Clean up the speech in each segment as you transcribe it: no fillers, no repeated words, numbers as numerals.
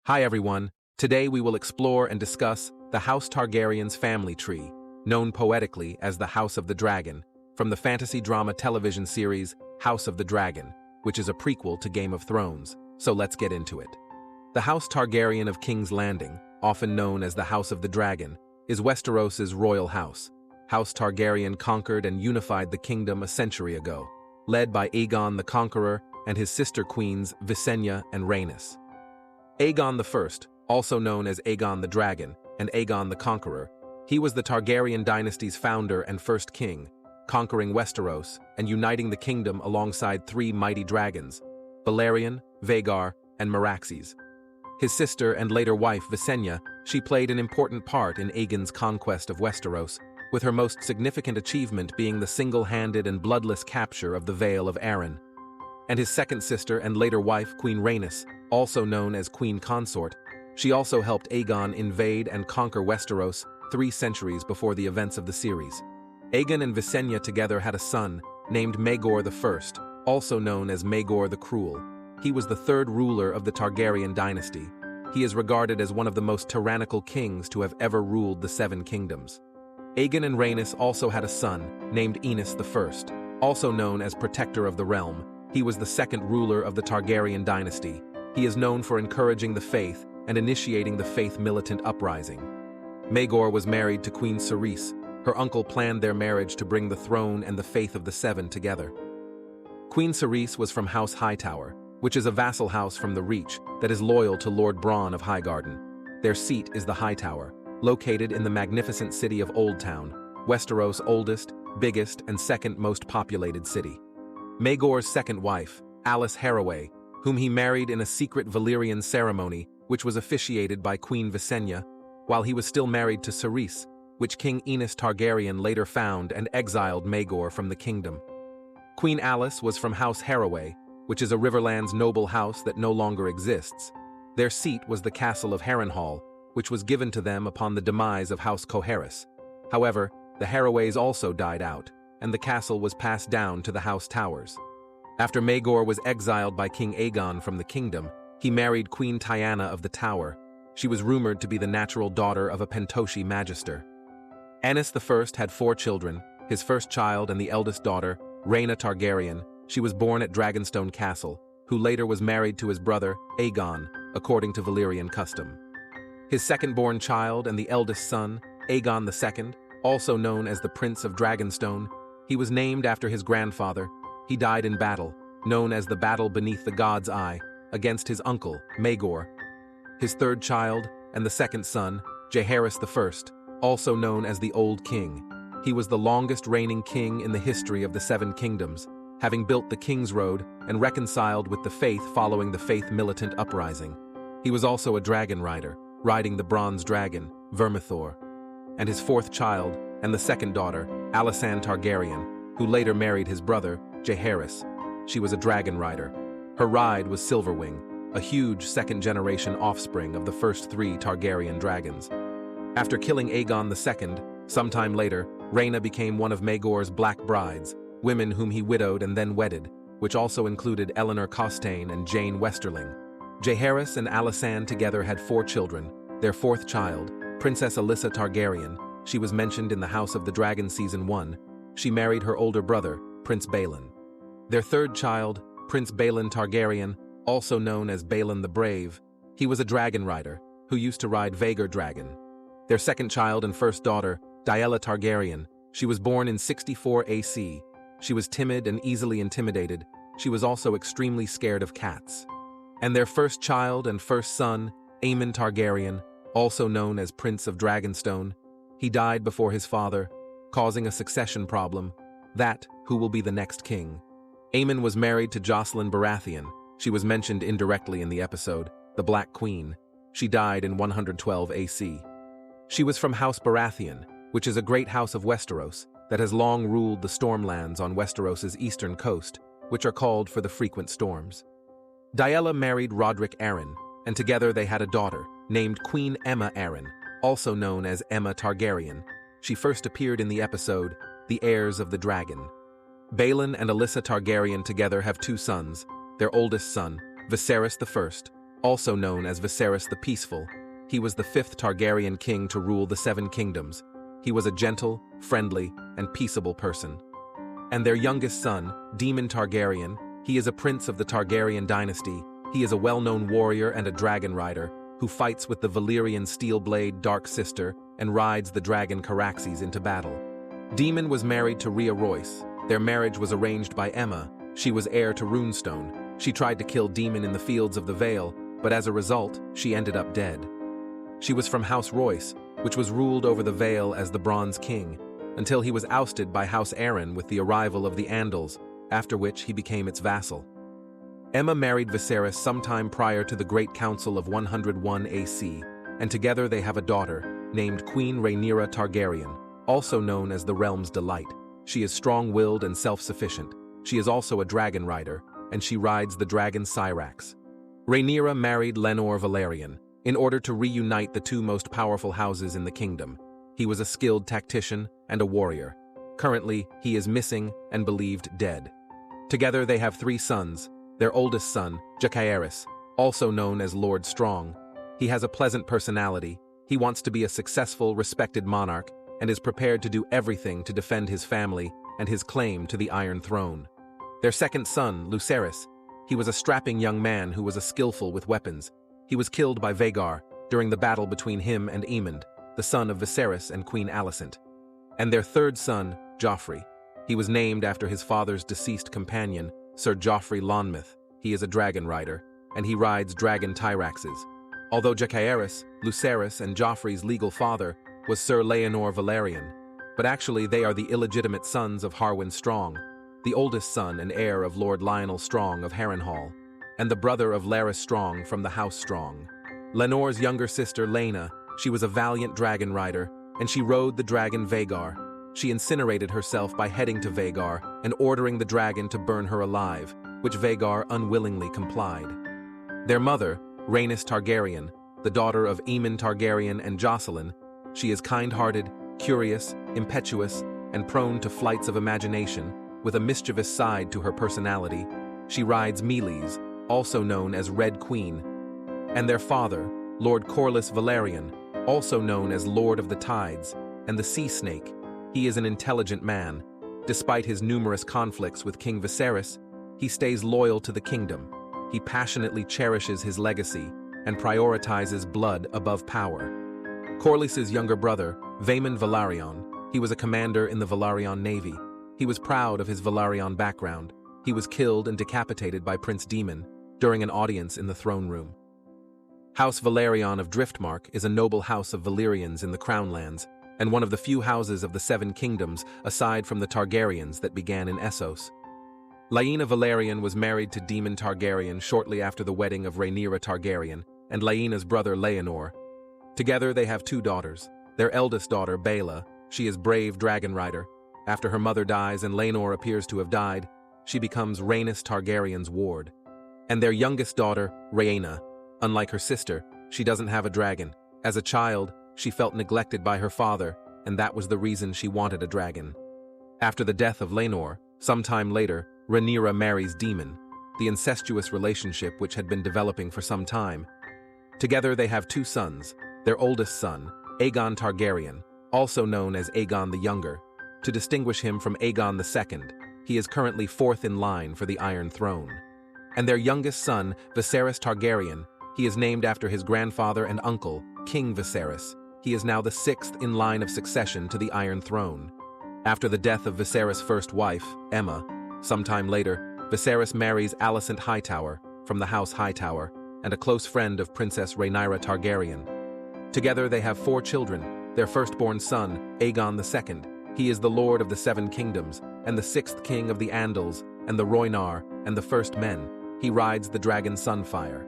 Hi everyone, today we will explore and discuss the House Targaryen's family tree, known poetically as the House of the Dragon, from the fantasy drama television series House of the Dragon, which is a prequel to Game of Thrones, so let's get into it. The House Targaryen of King's Landing, often known as the House of the Dragon, is Westeros's royal house. House Targaryen conquered and unified the kingdom a century ago, led by Aegon the Conqueror and his sister queens Visenya and Rhaenys. Aegon I, also known as Aegon the Dragon and Aegon the Conqueror, he was the Targaryen dynasty's founder and first king, conquering Westeros and uniting the kingdom alongside three mighty dragons, Balerion, Vhagar, and Meraxes. His sister and later wife Visenya, she played an important part in Aegon's conquest of Westeros, with her most significant achievement being the single-handed and bloodless capture of the Vale of Arryn. And his second sister and later wife Queen Rhaenys, also known as Queen Consort, she also helped Aegon invade and conquer Westeros 3 centuries before the events of the series. Aegon and Visenya together had a son, named Maegor I, also known as Maegor the Cruel. He was the third ruler of the Targaryen dynasty. He is regarded as one of the most tyrannical kings to have ever ruled the 7 kingdoms. Aegon and Rhaenys also had a son, named Aenys I, also known as Protector of the Realm. He was the second ruler of the Targaryen dynasty. He is known for encouraging the faith and initiating the faith militant uprising. Maegor was married to Queen Cerys. Her uncle planned their marriage to bring the throne and the faith of the 7 together. Queen Cerys was from House Hightower, which is a vassal house from the Reach that is loyal to Lord Bronn of Highgarden. Their seat is the Hightower, located in the magnificent city of Old Town, Westeros' oldest, biggest, and second most populated city. Maegor's second wife, Alis Harroway, whom he married in a secret Valyrian ceremony which was officiated by Queen Visenya, while he was still married to Cerys, which King Aenys Targaryen later found and exiled Maegor from the kingdom. Queen Alis was from House Harroway, which is a Riverlands noble house that no longer exists. Their seat was the castle of Harrenhal, which was given to them upon the demise of House Cohaerys. However, the Harroways also died out, and the castle was passed down to the House Towers. After Maegor was exiled by King Aegon from the kingdom, he married Queen Tyanna of the Tower. She was rumored to be the natural daughter of a Pentoshi magister. Aenys I had 4 children, his first child and the eldest daughter, Rhaena Targaryen. She was born at Dragonstone Castle, who later was married to his brother, Aegon, according to Valyrian custom. His second-born child and the eldest son, Aegon II, also known as the Prince of Dragonstone, he was named after his grandfather. He died in battle, known as the Battle Beneath the God's Eye, against his uncle, Maegor. His third child and the second son, Jaehaerys I, also known as the Old King. He was the longest reigning king in the history of the 7 kingdoms, having built the King's Road and reconciled with the faith following the faith militant uprising. He was also a dragon rider, riding the bronze dragon, Vermithor. And his fourth child and the second daughter, Alysanne Targaryen, who later married his brother, Jaehaerys. She was a dragon rider. Her ride was Silverwing, a huge second-generation offspring of the first 3 Targaryen dragons. After killing Aegon II, sometime later, Rhaena became one of Maegor's black brides, women whom he widowed and then wedded, which also included Eleanor Costaigne and Jane Westerling. Jaehaerys and Alysanne together had 4 children. Their fourth child, Princess Alyssa Targaryen, she was mentioned in the House of the Dragon Season 1. She married her older brother, Prince Balon. Their third child, Prince Balon Targaryen, also known as Balon the Brave, he was a dragon rider who used to ride Vhagar dragon. Their second child and first daughter, Daella Targaryen, she was born in 64 AC. She was timid and easily intimidated. She was also extremely scared of cats. And their first child and first son, Aemon Targaryen, also known as Prince of Dragonstone, he died before his father, causing a succession problem, that who will be the next king. Aemon was married to Jocelyn Baratheon. She was mentioned indirectly in the episode, the Black Queen. She died in 112 AC. She was from House Baratheon, which is a great house of Westeros that has long ruled the Stormlands on Westeros's eastern coast, which are called for the frequent storms. Daella married Roderick Arryn, and together they had a daughter, named Queen Aemma Arryn, also known as Aemma Targaryen. She first appeared in the episode, The Heirs of the Dragon. Balon and Alyssa Targaryen together have 2 sons. Their oldest son, Viserys I, also known as Viserys the Peaceful. He was the fifth Targaryen king to rule the Seven Kingdoms. He was a gentle, friendly, and peaceable person. And their youngest son, Daemon Targaryen, he is a prince of the Targaryen dynasty. He is a well-known warrior and a dragon rider who fights with the Valyrian Steelblade Dark Sister and rides the dragon Caraxes into battle. Daemon was married to Rhea Royce. Their marriage was arranged by Aemma. She was heir to Runestone. She tried to kill Daemon in the fields of the Vale, but as a result, she ended up dead. She was from House Royce, which was ruled over the Vale as the Bronze King, until he was ousted by House Arryn with the arrival of the Andals, after which he became its vassal. Aemma married Viserys sometime prior to the Great Council of 101 AC, and together they have a daughter, named Queen Rhaenyra Targaryen, also known as the Realm's Delight. She is strong-willed and self-sufficient. She is also a dragon rider, and she rides the dragon Syrax. Rhaenyra married Laenor Velaryon in order to reunite the two most powerful houses in the kingdom. He was a skilled tactician and a warrior. Currently, he is missing and believed dead. Together they have 3 sons. Their oldest son, Jacaerys, also known as Lord Strong. He has a pleasant personality. He wants to be a successful, respected monarch and is prepared to do everything to defend his family and his claim to the Iron Throne. Their second son, Lucerys, he was a strapping young man who was skillful with weapons. He was killed by Vhagar during the battle between him and Aemond, the son of Viserys and Queen Alicent. And their third son, Joffrey. He was named after his father's deceased companion, Sir Joffrey Lonmouth. He is a dragon rider, and he rides dragon Tyraxes. Although Jacaerys, Lucerys, and Joffrey's legal father was Sir Laenor Velaryon, but actually they are the illegitimate sons of Harwin Strong, the oldest son and heir of Lord Lionel Strong of Harrenhal, and the brother of Larys Strong from the House Strong. Laenor's younger sister, Laena, she was a valiant dragon rider, and she rode the dragon Vhagar. She incinerated herself by heading to Vhagar and ordering the dragon to burn her alive, which Vhagar unwillingly complied. Their mother, Rhaenys Targaryen, the daughter of Aemon Targaryen and Jocelyn, she is kind-hearted, curious, impetuous, and prone to flights of imagination, with a mischievous side to her personality. She rides Meleys, also known as Red Queen. And their father, Lord Corlys Velaryon, also known as Lord of the Tides, and the Sea Snake. He is an intelligent man. Despite his numerous conflicts with King Viserys, he stays loyal to the kingdom. He passionately cherishes his legacy and prioritizes blood above power. Corlys's younger brother, Vaemond Velaryon, he was a commander in the Velaryon Navy. He was proud of his Velaryon background. He was killed and decapitated by Prince Daemon during an audience in the throne room. House Velaryon of Driftmark is a noble house of Valyrians in the Crownlands, and one of the few houses of the Seven Kingdoms aside from the Targaryens that began in Essos. Laena Velaryon was married to Daemon Targaryen shortly after the wedding of Rhaenyra Targaryen and Laena's brother Laenor. Together they have 2 daughters. Their eldest daughter, Baela, she is brave dragon rider. After her mother dies and Laenor appears to have died, she becomes Rhaenys Targaryen's ward. And their youngest daughter, Rhaena, unlike her sister, she doesn't have a dragon. As a child, she felt neglected by her father, and that was the reason she wanted a dragon. After the death of Laenor, sometime later, Rhaenyra marries Daemon, the incestuous relationship which had been developing for some time. Together they have 2 sons, their oldest son, Aegon Targaryen, also known as Aegon the Younger. To distinguish him from Aegon II, he is currently 4th in line for the Iron Throne. And their youngest son, Viserys Targaryen, he is named after his grandfather and uncle, King Viserys. He is now the 6th in line of succession to the Iron Throne. After the death of Viserys' first wife, Aemma, sometime later, Viserys marries Alicent Hightower from the House Hightower and a close friend of Princess Rhaenyra Targaryen. Together they have 4 children, their firstborn son, Aegon II. He is the Lord of the Seven Kingdoms and the 6th King of the Andals and the Rhoynar and the First Men. He rides the dragon Sunfire.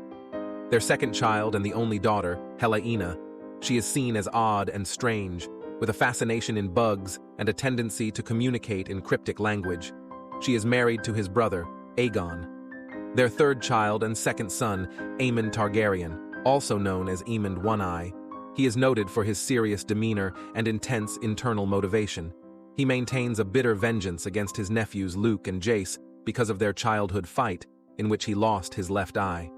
Their second child and the only daughter, Helaena, she is seen as odd and strange, with a fascination in bugs and a tendency to communicate in cryptic language. She is married to his brother, Aegon. Their third child and second son, Aemon Targaryen, also known as Aemond One-Eye. He is noted for his serious demeanor and intense internal motivation. He maintains a bitter vengeance against his nephews Luke and Jace because of their childhood fight, in which he lost his left eye.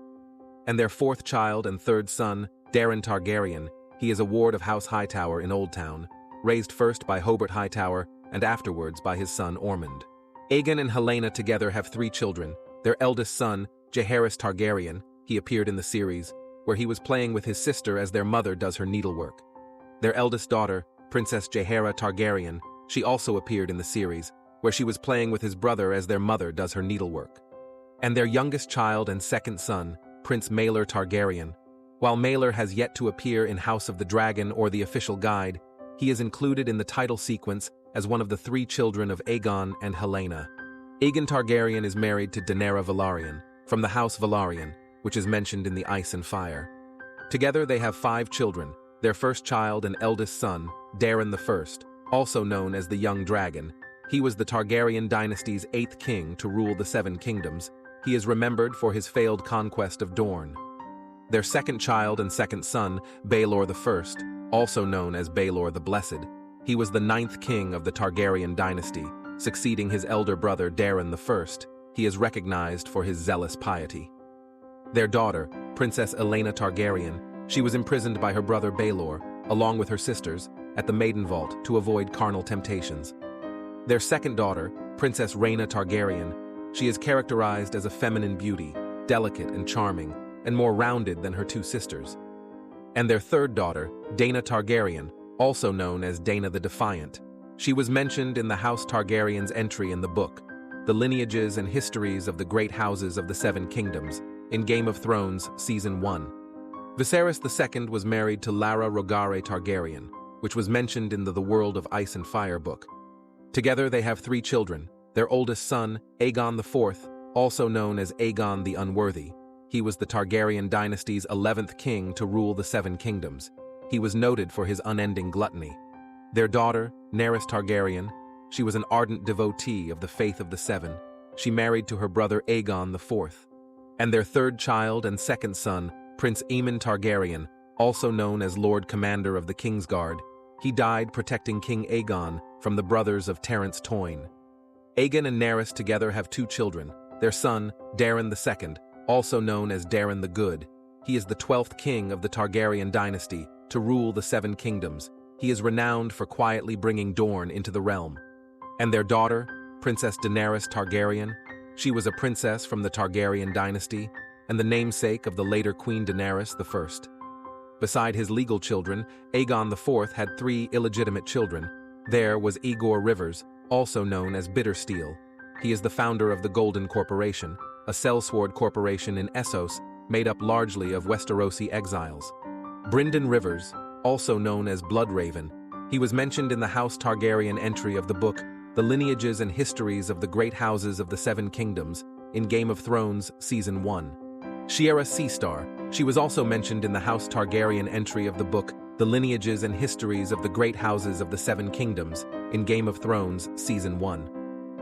And their fourth child and third son, Daeron Targaryen, he is a ward of House Hightower in Old Town, raised first by Hobart Hightower and afterwards by his son Ormond. Aegon and Helaena together have 3 children. Their eldest son, Jaehaerys Targaryen, he appeared in the series, where he was playing with his sister as their mother does her needlework. Their eldest daughter, Princess Jaehaera Targaryen, she also appeared in the series, where she was playing with his brother as their mother does her needlework. And their youngest child and second son, Prince Maelor Targaryen. While Maelor has yet to appear in House of the Dragon or the official guide, he is included in the title sequence as one of the 3 children of Aegon and Helaena. Aegon Targaryen is married to Daenerys Velaryon, from the House Velaryon, which is mentioned in the Ice and Fire. Together they have 5 children, their first child and eldest son, Daeron I, also known as the Young Dragon. He was the Targaryen dynasty's 8th king to rule the 7 kingdoms. He is remembered for his failed conquest of Dorne. Their second child and second son, Baelor I, also known as Baelor the Blessed, he was the 9th king of the Targaryen dynasty, succeeding his elder brother Daeron I. He is recognized for his zealous piety. Their daughter, Princess Aelena Targaryen, she was imprisoned by her brother Baelor, along with her sisters, at the Maiden Vault to avoid carnal temptations. Their second daughter, Princess Rhaena Targaryen, she is characterized as a feminine beauty, delicate and charming, and more rounded than her 2 sisters. And their third daughter, Daena Targaryen, also known as Daena the Defiant. She was mentioned in the House Targaryen's entry in the book, The Lineages and Histories of the Great Houses of the 7 Kingdoms, in Game of Thrones Season 1. Viserys II was married to Lara Rogare Targaryen, which was mentioned in the World of Ice and Fire book. Together they have 3 children, their oldest son, Aegon IV, also known as Aegon the Unworthy. He was the Targaryen dynasty's 11th king to rule the 7 kingdoms. He was noted for his unending gluttony. Their daughter, Nerys Targaryen, she was an ardent devotee of the faith of the 7. She married to her brother Aegon IV. And their third child and second son, Prince Aemon Targaryen, also known as Lord Commander of the Kingsguard, he died protecting King Aegon from the brothers of Terence Toyne. Aegon and Nerys together have 2 children, their son, Daeron II, also known as Daeron the Good. He is the 12th king of the Targaryen dynasty to rule the 7 kingdoms. He is renowned for quietly bringing Dorne into the realm. And their daughter, Princess Daenerys Targaryen, she was a princess from the Targaryen dynasty and the namesake of the later Queen Daenerys I. Beside his legal children, Aegon IV had 3 illegitimate children. There was Aegor Rivers, also known as Bittersteel. He is the founder of the Golden Corporation, a sellsword corporation in Essos made up largely of Westerosi exiles. Brynden Rivers, also known as Bloodraven, he was mentioned in the House Targaryen entry of the book The Lineages and Histories of the Great Houses of the 7 Kingdoms in Game of Thrones Season 1. Shiera Seastar, she was also mentioned in the House Targaryen entry of the book The Lineages and Histories of the Great Houses of the 7 Kingdoms in Game of Thrones Season 1.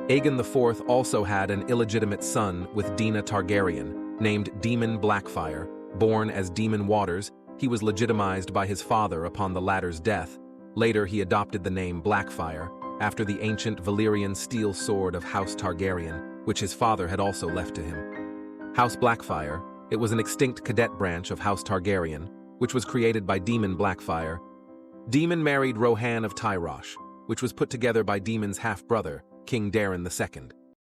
Aegon IV also had an illegitimate son with Daena Targaryen, named Daemon Blackfyre. Born as Daemon Waters, he was legitimized by his father upon the latter's death. Later he adopted the name Blackfyre, after the ancient Valyrian steel sword of House Targaryen, which his father had also left to him. House Blackfyre, it was an extinct cadet branch of House Targaryen, which was created by Daemon Blackfyre. Daemon married Rohanne of Tyrosh, which was put together by Daemon's half-brother, King Daeron II.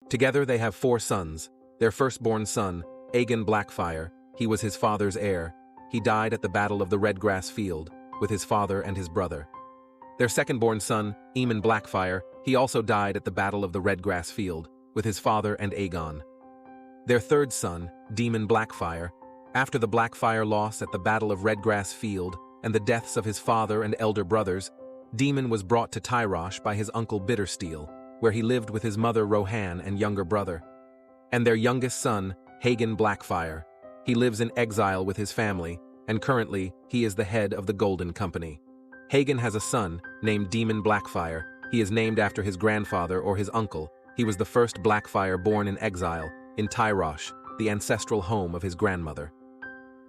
Together they have 4 sons. Their firstborn son, Aegon Blackfyre, he was his father's heir. He died at the Battle of the Redgrass Field, with his father and his brother. Their second-born son, Aemon Blackfyre, he also died at the Battle of the Redgrass Field, with his father and Aegon. Their third son, Daemon Blackfyre, after the Blackfyre loss at the Battle of Redgrass Field and the deaths of his father and elder brothers, Daemon was brought to Tyrosh by his uncle Bittersteel, where he lived with his mother Rohanne and younger brother. And their youngest son, Hagen Blackfyre, he lives in exile with his family, and currently he is the head of the Golden Company. Hagen has a son named Daemon Blackfyre. He is named after his grandfather or his uncle. He was the first Blackfyre born in exile, in Tyrosh, the ancestral home of his grandmother.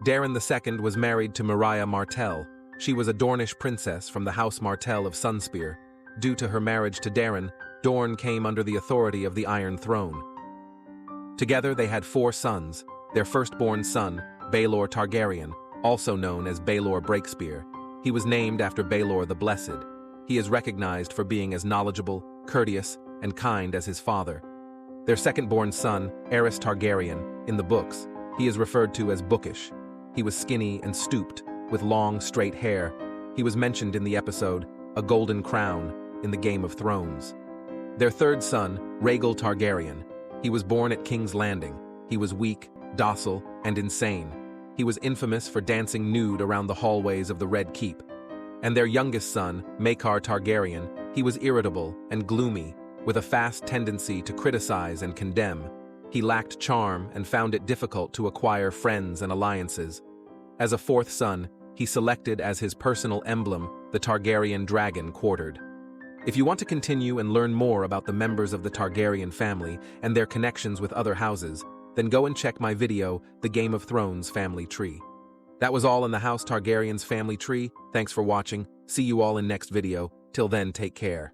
Daeron II was married to Mariah Martell. She was a Dornish princess from the House Martell of Sunspear. Due to her marriage to Daeron, Dorne came under the authority of the Iron Throne. Together they had 4 sons. Their firstborn son, Baelor Targaryen, also known as Baelor Breakspear. He was named after Baelor the Blessed. He is recognized for being as knowledgeable, courteous, and kind as his father. Their second-born son, Aerys Targaryen, in the books, he is referred to as bookish. He was skinny and stooped, with long, straight hair. He was mentioned in the episode A Golden Crown in the Game of Thrones. Their third son, Rhaegal Targaryen. He was born at King's Landing. He was weak, docile, and insane. He was infamous for dancing nude around the hallways of the Red Keep. And their youngest son, Maekar Targaryen, he was irritable and gloomy, with a fast tendency to criticize and condemn. He lacked charm and found it difficult to acquire friends and alliances. As a fourth son, he selected as his personal emblem the Targaryen dragon quartered. If you want to continue and learn more about the members of the Targaryen family and their connections with other houses, then go and check my video, The Game of Thrones Family Tree. That was all in the House Targaryen's family tree. Thanks for watching. See you all in next video. Till then, take care.